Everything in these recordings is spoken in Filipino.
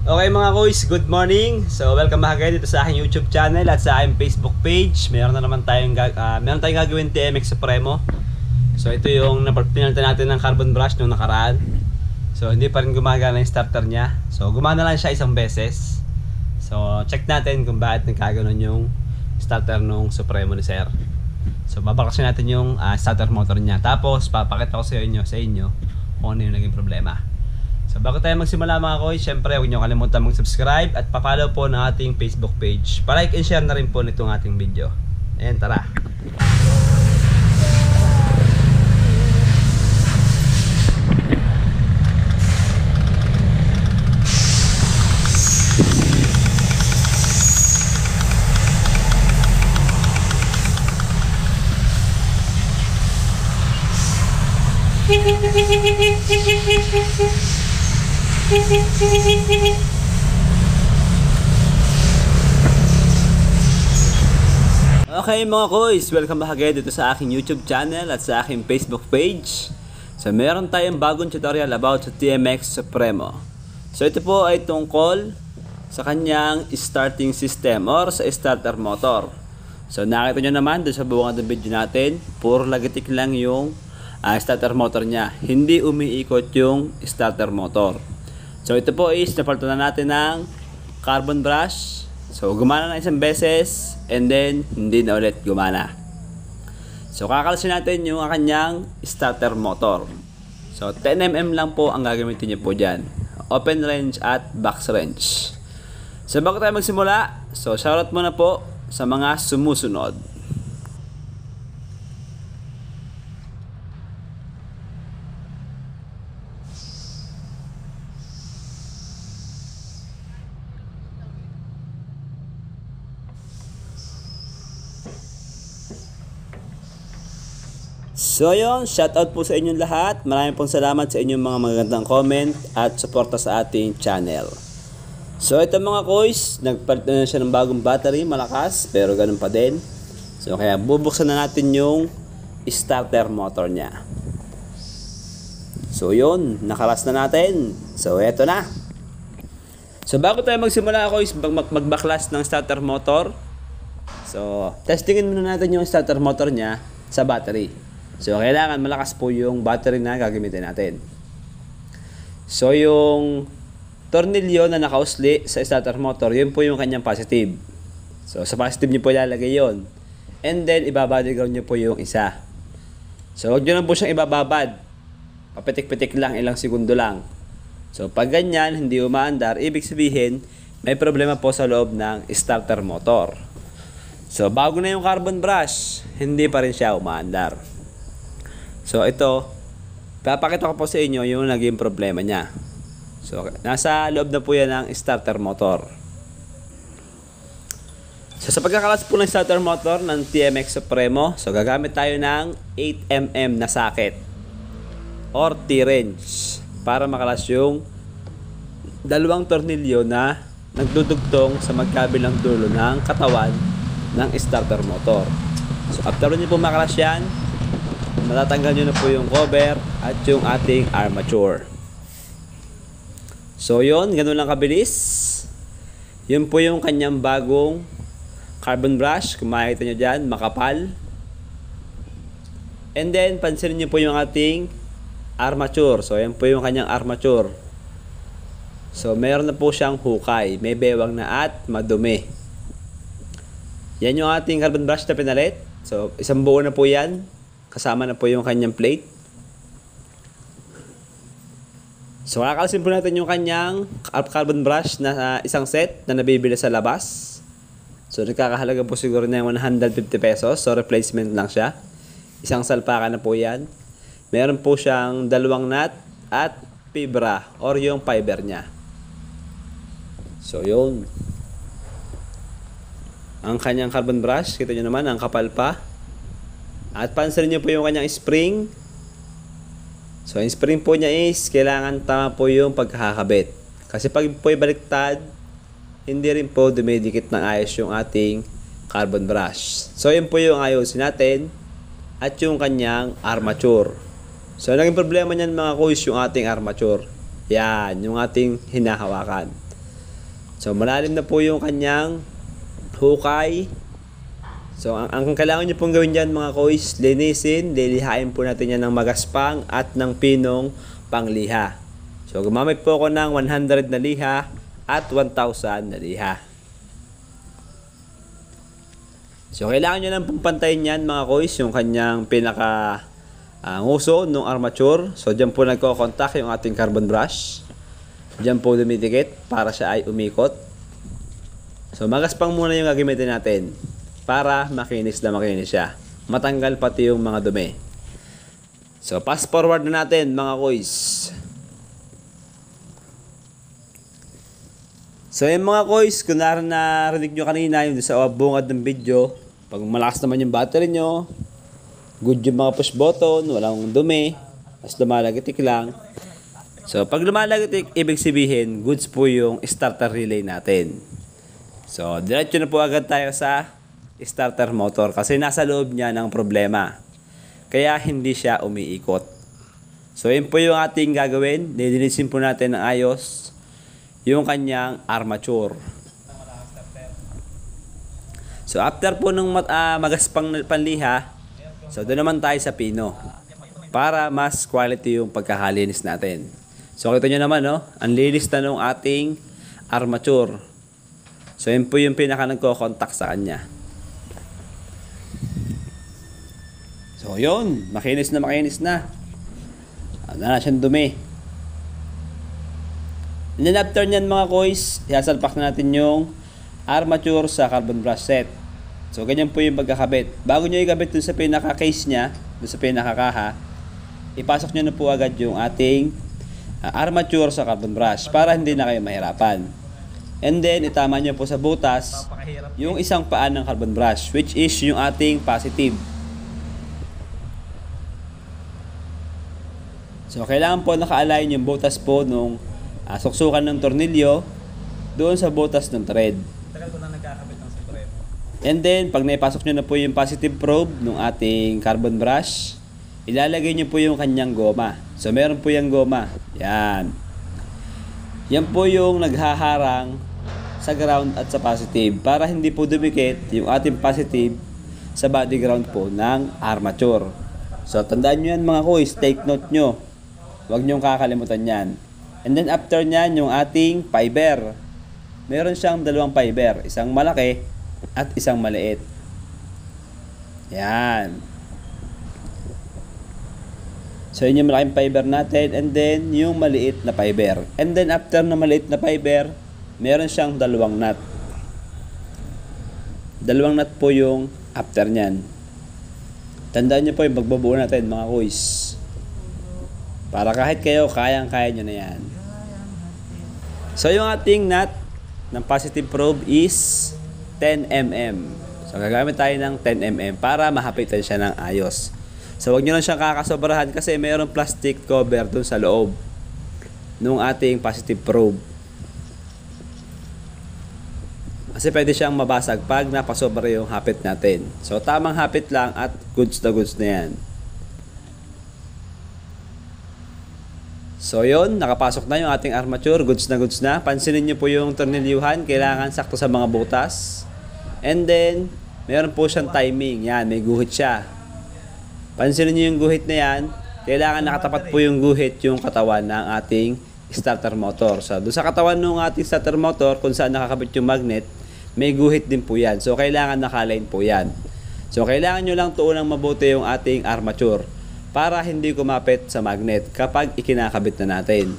Okay mga kuys, good morning. So welcome back again dito sa aking YouTube channel at sa aking Facebook page. Meron tayong gagawin TMX Supremo. So ito yung pinalitan natin ng carbon brush nung nakaraan. So hindi pa rin gumagana yung starter niya. So gumana lang siya isang beses. So check natin kung bakit nagkaganon yung starter nung Supremo ni Sir. So babakasin natin yung starter motor niya. Tapos papakita ko sa inyo kung ano yung naging problema. So bago tayo magsimula mga koy, syempre huwag niyo kalimutan mag-subscribe at pa-follow po ng ating Facebook page. Pa-like and share na rin po nitong ating video. Ayan, tara. Okay mga koys, welcome back again dito sa aking YouTube channel at sa aking Facebook page. So meron tayong bagong tutorial about sa TMX Supremo. So ito po ay tungkol sa kanyang starting system or sa starter motor. So nakita nyo naman doon sa buong ng video natin, puro lagitik lang yung starter motor niya. Hindi umiikot yung starter motor. So ito po is napalitan na natin ng carbon brush. So gumana na isang beses and then hindi na ulit gumana. So kakalasin natin yung kanyang starter motor. So 10mm lang po ang gagamitin niyo po dyan. Open range at box range. So bago tayo magsimula, so shoutout muna po sa mga sumusunod. So yun, shoutout po sa inyong lahat. Maraming pong salamat sa inyong mga magandang comment at suporta sa ating channel. So ito mga koys, nagpalit na siya ng bagong battery, malakas, pero ganun pa din. So kaya bubuksan na natin yung starter motor niya. So yun, nakalas na natin. So eto na. So bago tayo magsimula koys, magbaklas ng starter motor. So testingin muna natin yung starter motor niya sa battery. So kailangan malakas po yung battery na gagamitin natin. So yung tornilyo na nakausli sa starter motor, yun po yung kanyang positive. So sa positive nyo po ilalagay yun. And then ibabad ground nyo po yung isa. So huwag nyo lang po siyang ibababad. Papitik-pitik lang, ilang segundo lang. So pag ganyan, hindi umaandar, ibig sabihin may problema po sa loob ng starter motor. So bago na yung carbon brush, hindi pa rin siya umaandar. So ito, papakita ko po sa inyo yung naging problema niya. So nasa loob na po yan ng starter motor. So sa pagkakalas po ng starter motor ng TMX Supremo, so gagamit tayo ng 8mm na socket or T-wrench para makalas yung dalawang tornilyo na nagdudugtong sa magkabilang dulo ng katawan ng starter motor. So after nyo po makalas yan, matatanggal nyo na po yung cover at yung ating armature. So yun, ganun lang kabilis. Yun po yung kanyang bagong carbon brush. Kung makikita nyo dyan, makapal. And then, pansinin nyo po yung ating armature. So yan po yung kanyang armature. So meron na po siyang hukay. May bewang na at madumi. Yan yung ating carbon brush na pinalit. So isang buo na po yan. Kasama na po yung kanyang plate. So kakalasin po natin yung kanyang carbon brush na isang set na nabibili sa labas. So nagkakahalaga po siguro na 150 pesos. So replacement lang siya. Isang salpakan na po yan. Meron po siyang dalawang nut at fibra or yung fiber niya. So yun. Ang kanyang carbon brush, kita nyo naman, ang kapal pa. At pansin niyo po yung kanyang spring. So, yung spring po niya is kailangan tama po yung pagkakabit. Kasi pag po baliktad, hindi rin po dumidikit ng ayos yung ating carbon brush. So, yun po yung ayusin natin at yung kanyang armature. So, naging problema niyan mga kuys yung ating armature. Yan, yung ating hinahawakan. So malalim na po yung kanyang hukay. So ang kailangan nyo pong gawin dyan mga kois, linisin, lilihain po natin yan ng magaspang at ng pinong pangliha. So gumamit po ako ng 100 na liha at 1,000 na liha. So kailangan nyo lang pong pantayin yan mga kois, yung kanyang pinaka nguso ng armature. So dyan po nagko-contact yung ating carbon brush. Dyan po dumidikit para siya ay umikot. So magaspang muna yung gagamitin natin para makinis na makinis siya. Matanggal pati yung mga dumi. So fast forward na natin mga kois. So yung mga kois, kung narinig nyo kanina yung sa bungad ng video, pag malakas naman yung battery nyo, good yung mga push button, walang dumi, mas lumalagitik lang. So pag lumalagitik, ibig sabihin, goods po yung starter relay natin. So diretso na po agad tayo sa starter motor kasi nasa loob niya ng problema. Kaya hindi siya umiikot. So yun po yung ating gagawin, nilinisin po natin ng ayos yung kanyang armature. So after po ng magaspang panliha, so doon naman tayo sa pino para mas quality yung pagkakalinis natin. So kita nyo naman, no? Ang linis na nung ating armature. So yun po yung pinaka nagko-contact sa kanya. So yun, makinis na makinis na. Wala na siyang dumi. And then after nyan mga kois, isasalpak na natin yung armature sa carbon brush set. So ganyan po yung pagkakabit. Bago nyo ikabit dun sa pinaka-case nya, dun sa pinaka-kaha, ipasok nyo na po agad yung ating armature sa carbon brush para hindi na kayo mahirapan. And then itama nyo po sa butas yung isang paan ng carbon brush, which is yung ating positive. So kailangan po naka-align yung butas po nung suksukan ng tornilyo doon sa butas ng thread. Tagal ko na nagkakabit ng supremo. And then, pag naipasok nyo na po yung positive probe ng ating carbon brush, ilalagay nyo po yung kanyang goma. So, meron po yung goma. Yan. Yan po yung naghaharang sa ground at sa positive para hindi po dumikit yung ating positive sa body ground po ng armature. So, tandaan nyo yan mga kois. Take note nyo. Huwag nyo kakalimutan yan. And then, after nyan, yung ating fiber. Meron siyang dalawang fiber. Isang malaki at isang maliit. Yan. So, yun yung malaking fiber natin. And then, yung maliit na fiber. And then, after na maliit na fiber, meron siyang dalawang nut. Dalawang nut po yung after nyan. Tandaan nyo po yung magbabuo natin, mga kuys. Para kahit kayo, kayang-kaya nyo na yan. So, yung ating nut ng positive probe is 10mm. So, gagamit tayo ng 10mm para mahapitan siya ng ayos. So, huwag nyo lang siyang kakasobrahan kasi mayroong plastic cover dun sa loob ng ating positive probe. Kasi pwede siyang mabasag pag napasobra yung hapit natin. So, tamang hapit lang at goods na yan. So yun, nakapasok na yung ating armature, goods na. Pansinin nyo po yung tornilyuhan, kailangan sakto sa mga butas. And then, meron po siyang timing. Yan, may guhit siya. Pansinin nyo yung guhit na yan, kailangan nakatapat po yung guhit yung katawan ng ating starter motor. So, doon sa katawan ng ating starter motor, kung saan nakakabit yung magnet, may guhit din po yan. So, kailangan nakaline po yan. So, kailangan nyo lang tuunang mabuti yung ating armature para hindi kumapit sa magnet kapag ikinakabit na natin.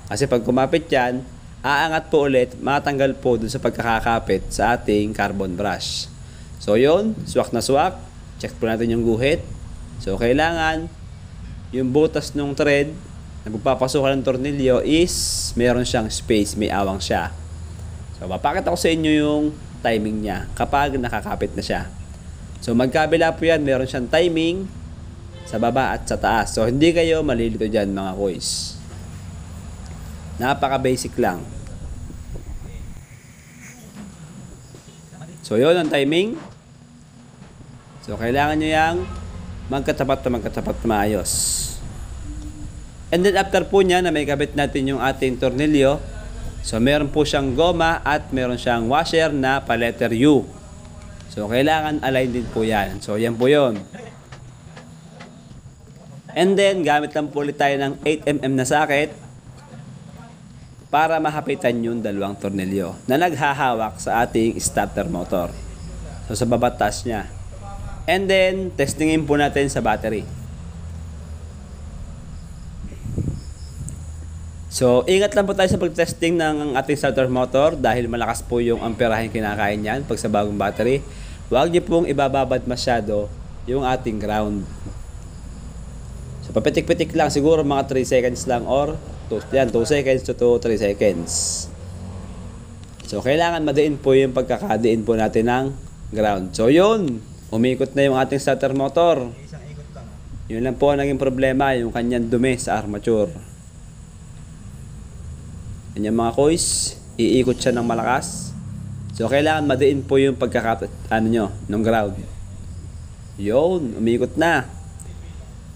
Kasi pag kumapit yan, aangat po ulit, matanggal po dun sa pagkakakapit sa ating carbon brush. So yun, swak na swak. Check po natin yung guhit. So kailangan yung butas ng thread na magpapasukan ng tornilyo is meron siyang space, may awang siya. So papakita ko sa inyo yung timing niya kapag nakakapit na siya. So magkabila po yan, meron siyang timing sa baba at sa taas. So, hindi kayo malilito dyan mga kois. Napaka-basic lang. So, yun ang timing. So, kailangan nyo yang magkatapat na maayos. And then, after po niya na may kabit natin yung ating tornilyo, So meron po siyang goma at meron siyang washer na pa letter U. So kailangan align din po yan. So yan po yun. And then gamit lang po ulit tayo ng 8mm na socket para mahapitan yung dalawang tornilyo na naghahawak sa ating starter motor. So sa babatas niya. And then testingin po natin sa battery. So, ingat lang po tayo sa pag-testing ng ating starter motor dahil malakas po yung amperahe kinakain yan pag sa bagong battery. Huwag niyo pong ibababad masyado yung ating ground. So, papitik-pitik lang siguro mga 3 seconds lang or 2 seconds to 3 seconds. So, kailangan madiin po yung pagkakadiin po natin ng ground. So, yun. Umikot na yung ating starter motor. Isang ikot lang. Yun lang po ang naging problema, yung kanyang dumi sa armature. Yan yung mga kois, iikot siya ng malakas. So, kailangan madiin po yung ng ground. Yun, umikot na.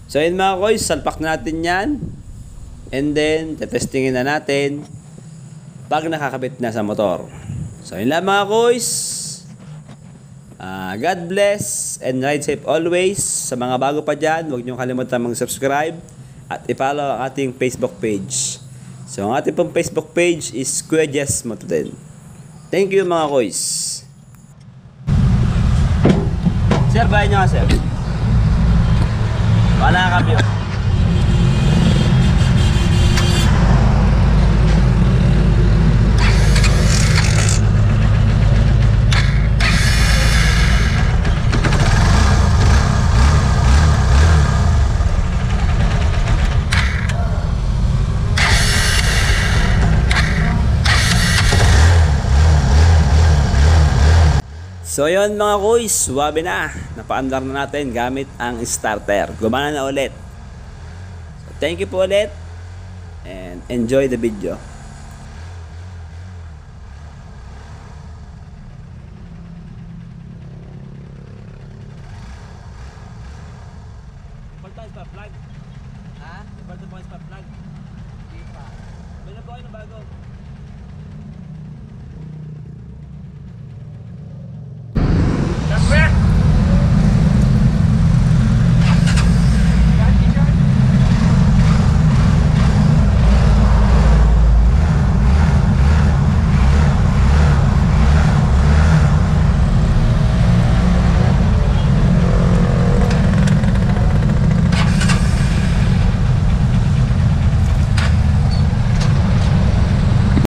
So, yun mga kois, salpak na natin yan. And then, testingin na natin pag nakakabit na sa motor. So, yun lang mga kois. God bless and ride safe always. Sa mga bago pa dyan, huwag nyo kalimutan mag-subscribe at i-follow ang ating Facebook page. So, ang ating pong Facebook page is Kuya Jess Motoden. Thank you mga kois. Sir, bayan nyo nga sir. Wala kami. So yun mga kois, suwabe na. Napaandar na natin gamit ang starter. Gumana na ulit. So, thank you po ulit and enjoy the video. Full time pa, flag.